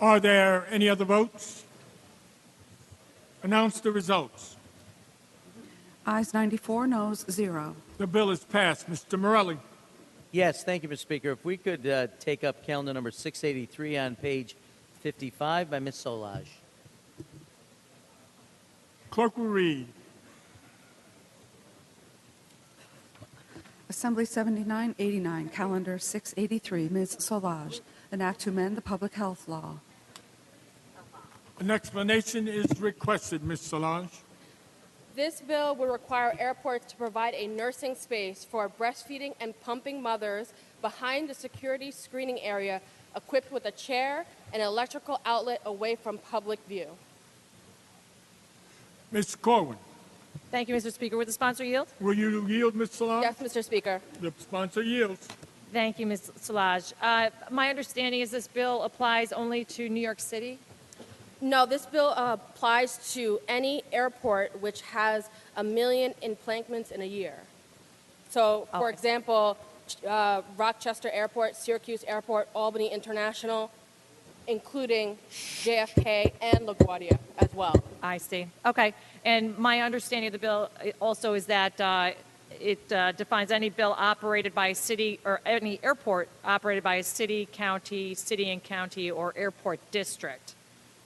Are there any other votes? Announce the results. Ayes 94, noes 0. The bill is passed. Mr. Morelli. Yes, thank you, Mr. Speaker. If we could take up calendar number 683 on page 55 by Ms. Solage. Clerk will read. Assembly 7989, Calendar 683, Ms. Solage, an act to amend the public health law. An explanation is requested, Ms. Solange. This bill will require airports to provide a nursing space for breastfeeding and pumping mothers behind the security screening area, equipped with a chair and electrical outlet away from public view. Ms. Corwin. Thank you, Mr. Speaker. Would the sponsor yield? Will you yield, Ms. Solange? Yes, Mr. Speaker. The sponsor yields. Thank you, Ms. Solage. My understanding is this bill applies only to New York City. No, this bill applies to any airport which has 1 million emplankments in a year. So, for example, Rochester Airport, Syracuse Airport, Albany International, including JFK and LaGuardia as well. I see. Okay. And my understanding of the bill also is that it defines any bill operated by a city or any airport operated by a city and county, or airport district.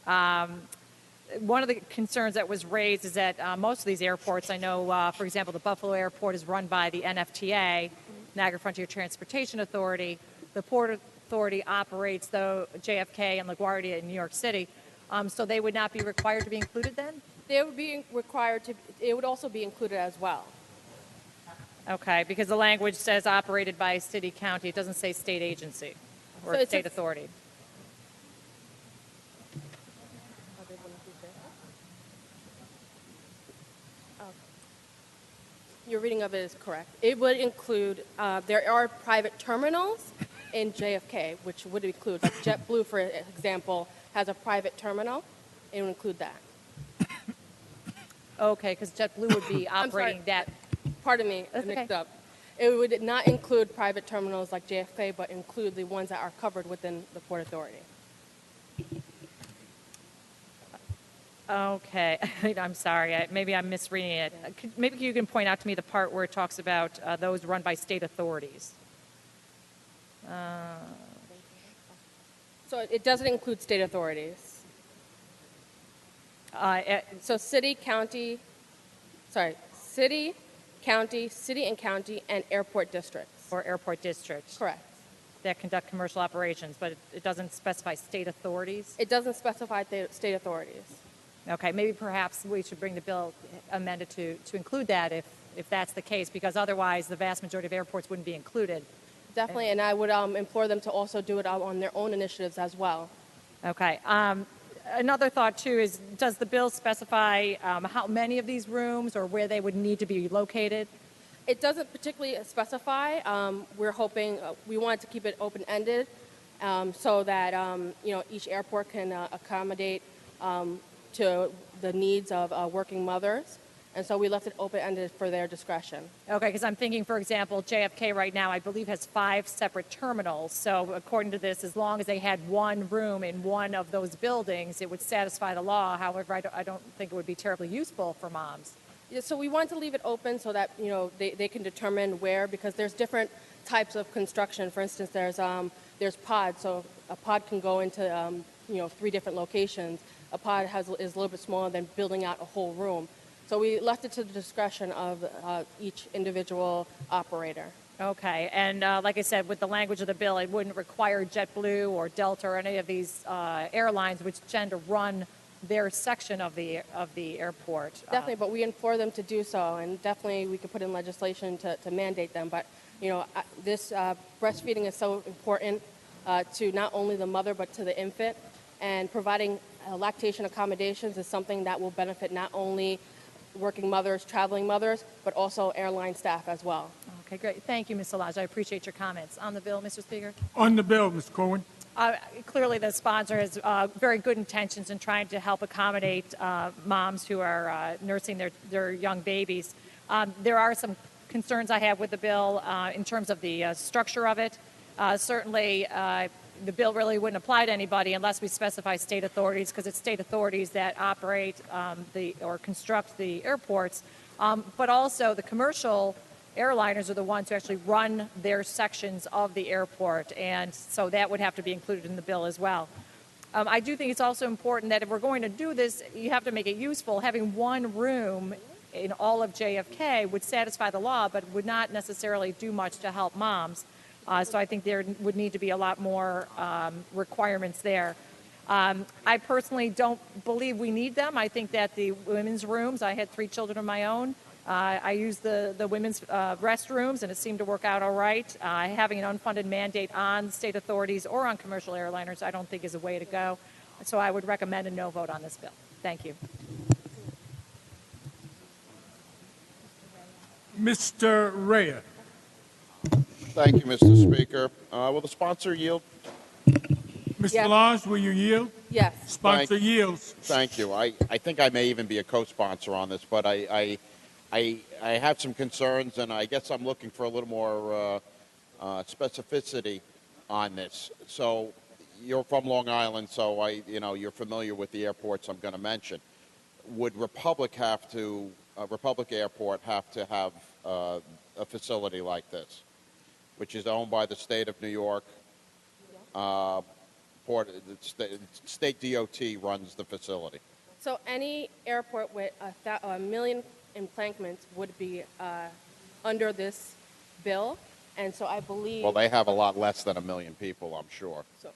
One of the concerns that was raised is that most of these airports, I know, for example, the Buffalo Airport is run by the NFTA, Niagara Frontier Transportation Authority. The Port Authority operates the JFK and LaGuardia in New York City. So they would not be required to be included then? They would be required to, it would also be included as well. Okay, because the language says operated by a city, county. It doesn't say state agency or So state authority. Your reading of it is correct. It would include, there are private terminals in JFK, which would include, like JetBlue, for example, has a private terminal. It would include that. Okay, because JetBlue would be operating that. Pardon me, I That's mixed okay. up. It would not include private terminals like JFK, but include the ones that are covered within the Port Authority. Okay, I'm sorry. Maybe I'm misreading it. Maybe you can point out to me the part where it talks about those run by state authorities. So it doesn't include state authorities. So city, county, and county, and airport districts. Or airport districts. Correct. That conduct commercial operations, but it doesn't specify state authorities? It doesn't specify state authorities. Okay, maybe perhaps we should bring the bill amended to include that if that's the case, because otherwise the vast majority of airports wouldn't be included. Definitely, and I would implore them to also do it on their own initiatives as well. Okay. Another thought, too, is does the bill specify how many of these rooms or where they would need to be located? It doesn't particularly specify. We're hoping, we wanted to keep it open-ended so that, each airport can accommodate to the needs of working mothers. And so we left it open-ended for their discretion. Okay, because I'm thinking, for example, JFK right now, I believe, has 5 separate terminals. So according to this, as long as they had one room in one of those buildings, it would satisfy the law. However, I don't think it would be terribly useful for moms. Yeah, so we wanted to leave it open so that, they can determine where, because there's different types of construction. For instance, there's pods. So a pod can go into, 3 different locations. A pod is a little bit smaller than building out a whole room. So we left it to the discretion of each individual operator. Okay, and like I said, with the language of the bill, it wouldn't require JetBlue or Delta or any of these airlines which tend to run their section of the airport. Definitely, but we implore them to do so, and definitely we could put in legislation to mandate them. But, this breastfeeding is so important to not only the mother but to the infant, and providing lactation accommodations is something that will benefit not only working mothers, traveling mothers, but also airline staff as well. Okay, great. Thank you, Ms. Solage. I appreciate your comments. On the bill, Mr. Speaker? On the bill, Ms. Cohen. Clearly, the sponsor has very good intentions in trying to help accommodate moms who are nursing their young babies. There are some concerns I have with the bill in terms of the structure of it. Certainly, the bill really wouldn't apply to anybody unless we specify state authorities, because it's state authorities that operate or construct the airports. But also the commercial airliners are the ones who actually run their sections of the airport, and so that would have to be included in the bill as well. I do think it's also important that if we're going to do this, you have to make it useful. Having one room in all of JFK would satisfy the law, but would not necessarily do much to help moms. So I think there would need to be a lot more requirements there. I personally don't believe we need them. I think that the women's rooms, I had 3 children of my own. I used the women's restrooms, and it seemed to work out all right. Having an unfunded mandate on state authorities or on commercial airliners, I don't think is a way to go. So I would recommend a no vote on this bill. Thank you. Mr. Rea. Thank you, Mr. Speaker. Will the sponsor yield? Mr. Yes. Lodge, will you yield? Yes. Sponsor yields. Thank you. I think I may even be a co-sponsor on this, but I have some concerns, and I guess I'm looking for a little more specificity on this. So you're from Long Island, so you're familiar with the airports I'm going to mention. Would Republic Airport have to have a facility like this, which is owned by the state of New York? State DOT runs the facility. So any airport with a million emplankments would be under this bill, and so I believe. Well, they have a lot less than 1 million people, I'm sure. So,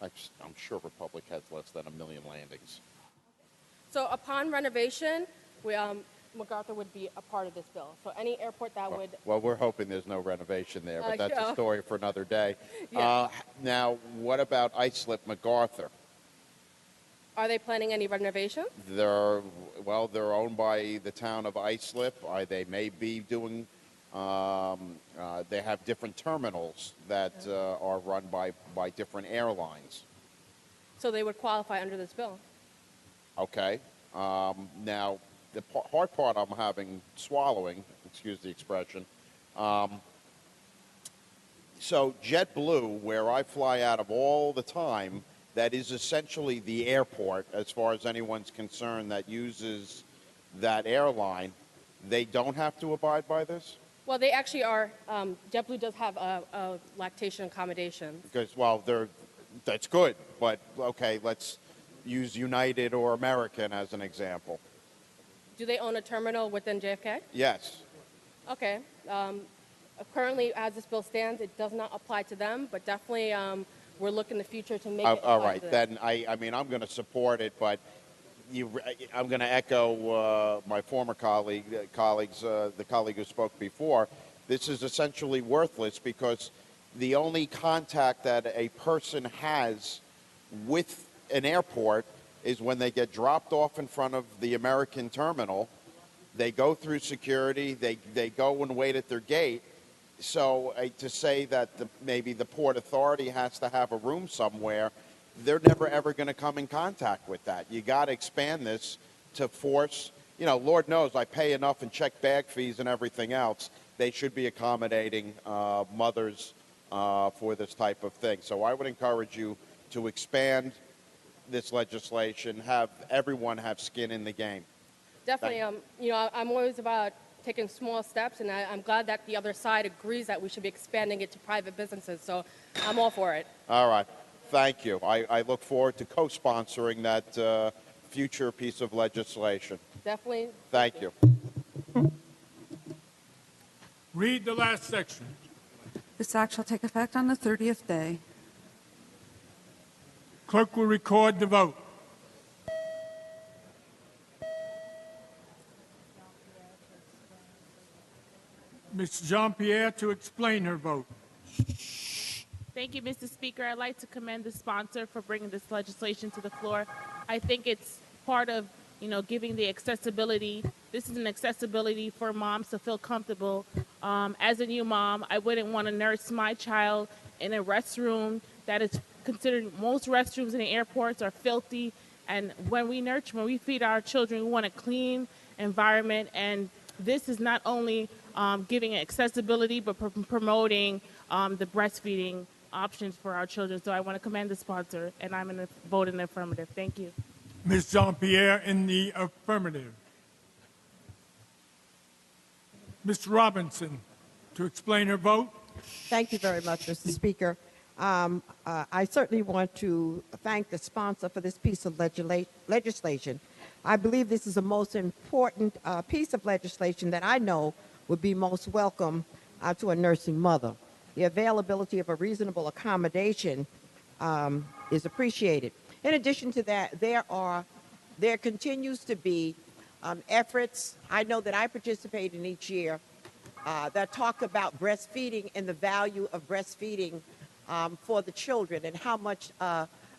I'm sure Republic has less than 1 million landings. so upon renovation, MacArthur would be a part of this bill. So any airport that would. Well, we're hoping there's no renovation there, but that's yeah. a story for another day. Yeah. Now, what about Islip MacArthur? Are they planning any renovation? They're owned by the town of Islip. They may be doing. They have different terminals that are run by different airlines. So they would qualify under this bill. Okay. Now, the hard part I'm having swallowing, excuse the expression. So JetBlue, where I fly out of all the time, that is essentially the airport as far as anyone's concerned that uses that airline, they don't have to abide by this? Well, they actually are. JetBlue does have a lactation accommodation. Because, that's good, but okay, let's use United or American as an example. Do they own a terminal within JFK? Yes. Okay. Currently, as this bill stands, it does not apply to them, but definitely we're looking in the future to make it apply All right, to them. then I'm going to support it, but I'm going to echo my former colleagues, the colleague who spoke before. This is essentially worthless because the only contact that a person has with an airport is when they get dropped off in front of the American terminal. They go through security. They go and wait at their gate. So to say that maybe the Port Authority has to have a room somewhere, they're never, ever going to come in contact with that. You got to expand this to force, Lord knows I pay enough in checked bag fees and everything else. They should be accommodating mothers for this type of thing. So I would encourage you to expand this legislation, have everyone have skin in the game. Definitely. I'm always about taking small steps, and I'm glad that the other side agrees that we should be expanding it to private businesses. So I'm all for it. All right. Thank you. I look forward to co-sponsoring that future piece of legislation. Definitely. Thank you. Read the last section. This act shall take effect on the 30th day. Clerk will record the vote. Ms. Jean-Pierre to explain her vote. Thank you, Mr. Speaker. I'd like to commend the sponsor for bringing this legislation to the floor. I think it's part of, giving the accessibility. This is an accessibility for moms to feel comfortable. As a new mom, I wouldn't want to nurse my child in a restroom that is considered, most restrooms in the airports are filthy. And when we feed our children, we want a clean environment. And this is not only giving accessibility, but promoting the breastfeeding options for our children. So I want to commend the sponsor, and I'm going to vote in the affirmative. Thank you. Ms. Jean-Pierre in the affirmative. Mr. Robinson to explain her vote. Thank you very much, Mr. Speaker. I certainly want to thank the sponsor for this piece of legislation. I believe this is the most important piece of legislation that I know would be most welcome to a nursing mother. The availability of a reasonable accommodation is appreciated. In addition to that, there continues to be efforts. I know that I participate in each year that talk about breastfeeding and the value of breastfeeding for the children and how much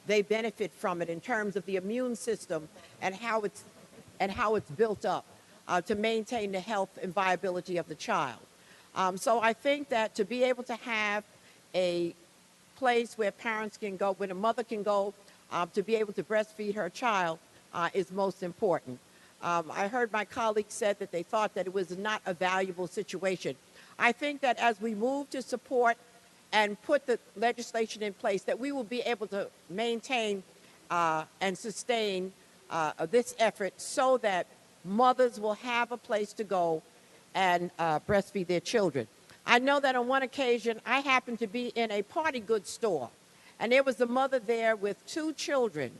they benefit from it in terms of the immune system and how it's built up to maintain the health and viability of the child. So I think that to be able to have a place where parents can go, when a mother can go to be able to breastfeed her child is most important. I heard my colleagues said that they thought that it was not a valuable situation. I think that as we move to support and put the legislation in place, that we will be able to maintain and sustain this effort so that mothers will have a place to go and breastfeed their children. I know that on one occasion, I happened to be in a party goods store, and there was a mother there with 2 children.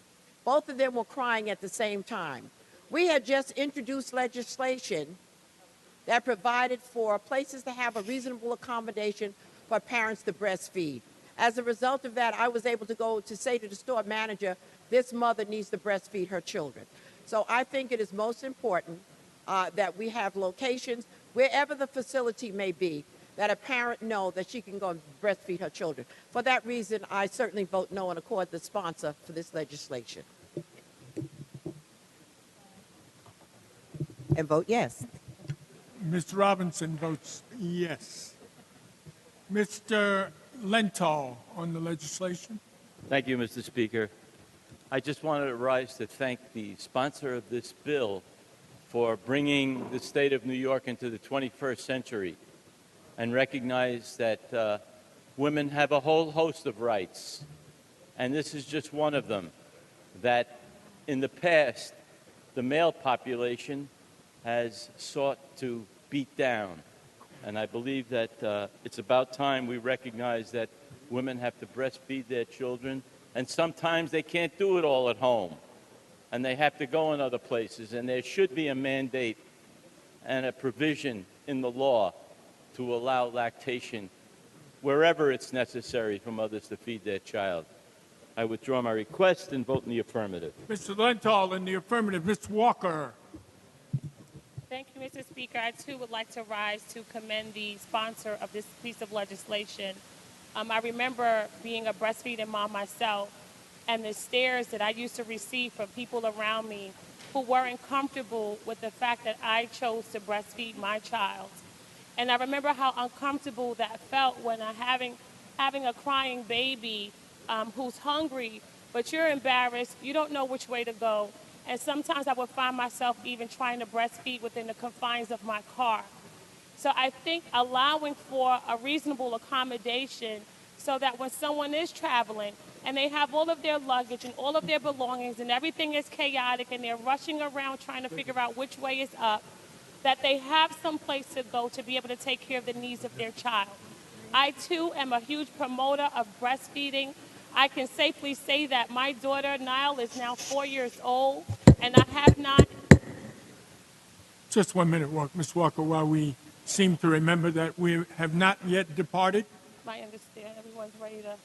Both of them were crying at the same time. We had just introduced legislation that provided for places to have a reasonable accommodation for parents to breastfeed. As a result of that, I was able to go to say to the store manager, this mother needs to breastfeed her children. So I think it is most important that we have locations, wherever the facility may be, that a parent know that she can go and breastfeed her children. For that reason, I certainly vote no and accord the sponsor for this legislation. And vote yes. Mr. Robinson votes yes. Mr. Lenthal on the legislation. Thank you, Mr. Speaker. I just wanted to rise to thank the sponsor of this bill for bringing the state of New York into the 21st century and recognize that women have a whole host of rights. And this is just one of them, that in the past, the male population has sought to beat down. And I believe that it's about time we recognize that women have to breastfeed their children, and sometimes they can't do it all at home, and they have to go in other places, and there should be a mandate and a provision in the law to allow lactation wherever it's necessary for mothers to feed their child. I withdraw my request and vote in the affirmative. Mr. Lenthal in the affirmative. Ms. Walker. Thank you, Mr. Speaker. I, too, would like to rise to commend the sponsor of this piece of legislation. I remember being a breastfeeding mom myself, and the stares that I used to receive from people around me who weren't comfortable with the fact that I chose to breastfeed my child. And I remember how uncomfortable that felt when having a crying baby who's hungry, but you're embarrassed, you don't know which way to go. And sometimes I would find myself even trying to breastfeed within the confines of my car. So I think allowing for a reasonable accommodation so that when someone is traveling and they have all of their luggage and all of their belongings and everything is chaotic and they're rushing around trying to figure out which way is up, that they have some place to go to be able to take care of the needs of their child. I, too, am a huge promoter of breastfeeding. I can safely say that my daughter, Nile, is now 4 years old, and I have not... Just 1 minute, Ms. Walker, while we seem to remember that we have not yet departed. I understand. Everyone's ready to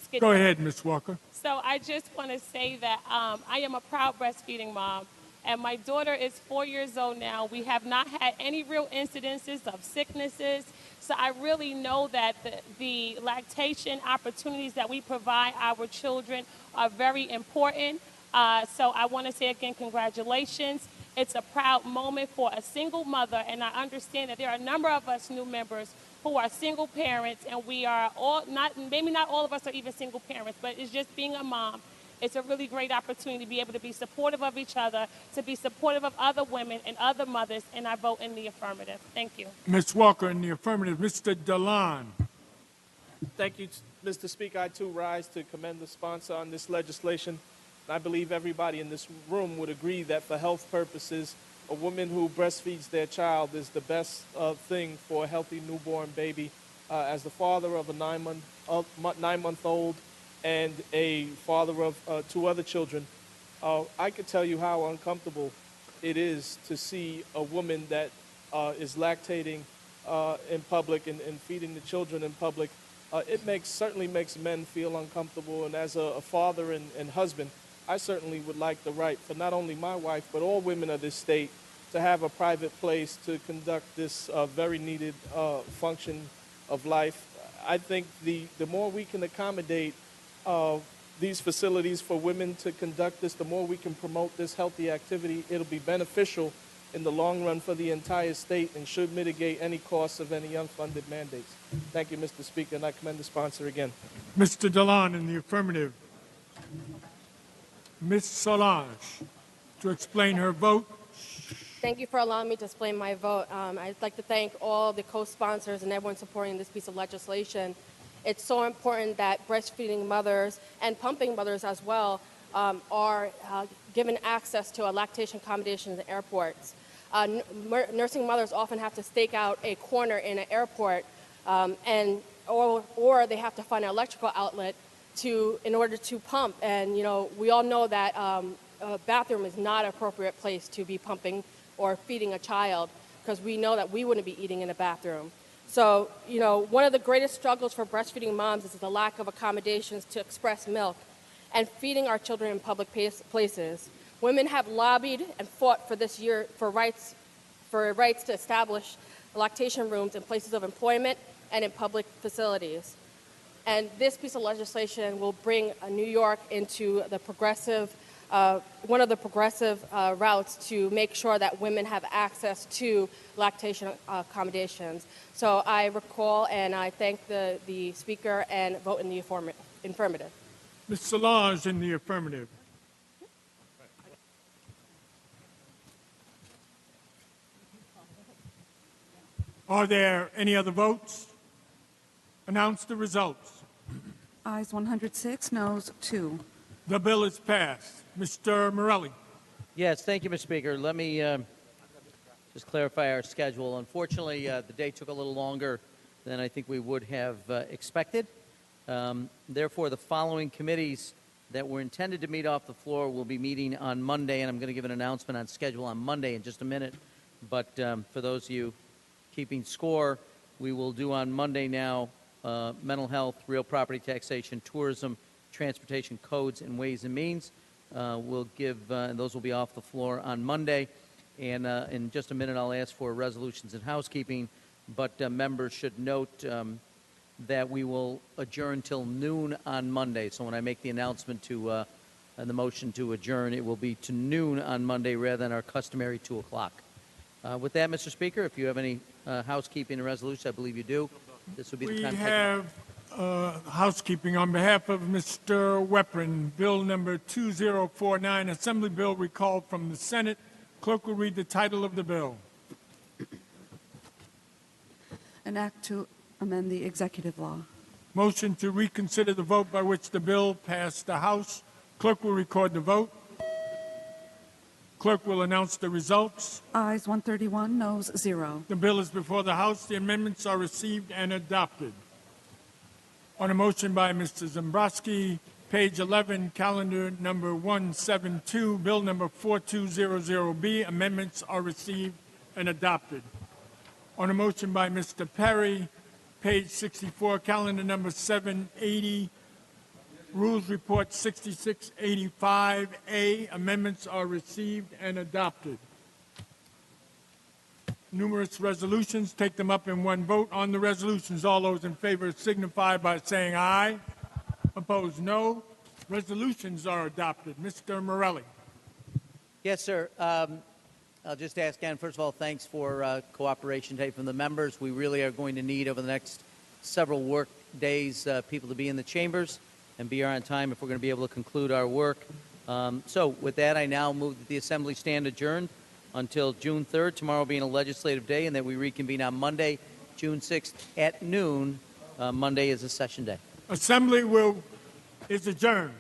skid. Go ahead, Ms. Walker. So I just want to say that I am a proud breastfeeding mom, and my daughter is 4 years old now. We have not had any real incidences of sicknesses. So I really know that the lactation opportunities that we provide our children are very important. So I want to say again, congratulations. It's a proud moment for a single mother, and I understand that there are a number of us new members who are single parents, and we are all maybe not all of us are even single parents, but it's just being a mom. It's a really great opportunity to be able to be supportive of each other, to be supportive of other women and other mothers, and I vote in the affirmative. Thank you. Ms. Walker in the affirmative. Mr. Delan. Thank you, Mr. Speaker. I too rise to commend the sponsor on this legislation. I believe everybody in this room would agree that for health purposes, a woman who breastfeeds their child is the best thing for a healthy newborn baby. As the father of a 9-month-old and a father of 2 other children, I could tell you how uncomfortable it is to see a woman that is lactating in public and feeding the children in public. It certainly makes men feel uncomfortable, and as a father and husband, I certainly would like the right for not only my wife, but all women of this state to have a private place to conduct this very needed function of life. I think the more we can accommodate these facilities for women to conduct this, the more we can promote this healthy activity. It'll be beneficial in the long run for the entire state and should mitigate any costs of any unfunded mandates. Thank you, Mr. Speaker, and I commend the sponsor again. Mr. Delon in the affirmative. Ms. Solange to explain her vote. Thank you for allowing me to explain my vote. I'd like to thank all the co-sponsors and everyone supporting this piece of legislation. It's so important that breastfeeding mothers and pumping mothers as well are given access to lactation accommodations in airports. Nursing mothers often have to stake out a corner in an airport or they have to find an electrical outlet in order to pump. And, we all know that a bathroom is not an appropriate place to be pumping or feeding a child because we know that we wouldn't be eating in a bathroom. So, one of the greatest struggles for breastfeeding moms is the lack of accommodations to express milk and feeding our children in public places. Women have lobbied and fought for this year for rights to establish lactation rooms in places of employment and in public facilities. And this piece of legislation will bring New York into the one of the progressive routes to make sure that women have access to lactation accommodations. So I recall and I thank the Speaker and vote in the affirmative. Ms. Solange in the affirmative. Are there any other votes? Announce the results. Ayes 106, noes 2. The bill is passed. Mr. Morelli. Yes, thank you, Mr. Speaker. Let me just clarify our schedule. Unfortunately, the day took a little longer than I think we would have expected. Therefore, the following committees that were intended to meet off the floor will be meeting on Monday, and I'm going to give an announcement on schedule on Monday in just a minute. But for those of you keeping score, we will do on Monday now mental health, real property taxation, tourism, transportation codes, and ways and means. We'll give, and those will be off the floor on Monday. And in just a minute, I'll ask for resolutions and housekeeping. But members should note that we will adjourn till noon on Monday. So when I make the announcement to and the motion to adjourn, it will be to noon on Monday rather than our customary 2 o'clock. With that, Mr. Speaker, if you have any housekeeping and resolution, I believe you do. This would be the time. We have housekeeping on behalf of Mr. Weprin, Bill number 2049, Assembly Bill recalled from the Senate. Clerk will read the title of the bill. An act to amend the executive law. Motion to reconsider the vote by which the bill passed the House. Clerk will record the vote. Clerk will announce the results. Ayes 131, noes 0. The bill is before the House. The amendments are received and adopted. On a motion by Mr. Zembrowski, page 11, calendar number 172, bill number 4200B, amendments are received and adopted. On a motion by Mr. Perry, page 64, calendar number 780, Rules Report 6685A, amendments are received and adopted. Numerous resolutions, take them up in one vote. On the resolutions, all those in favor signify by saying aye. Opposed, no. Resolutions are adopted. Mr. Morelli. Yes, sir. I'll just ask again, first of all, thanks for cooperation today from the members. We really are going to need over the next several work days people to be in the chambers and be here on time if we're going to be able to conclude our work. So with that, I now move that the Assembly stand adjourned until June 3rd, tomorrow being a legislative day, and that we reconvene on Monday, June 6th at noon Monday is a session day. Assembly is adjourned.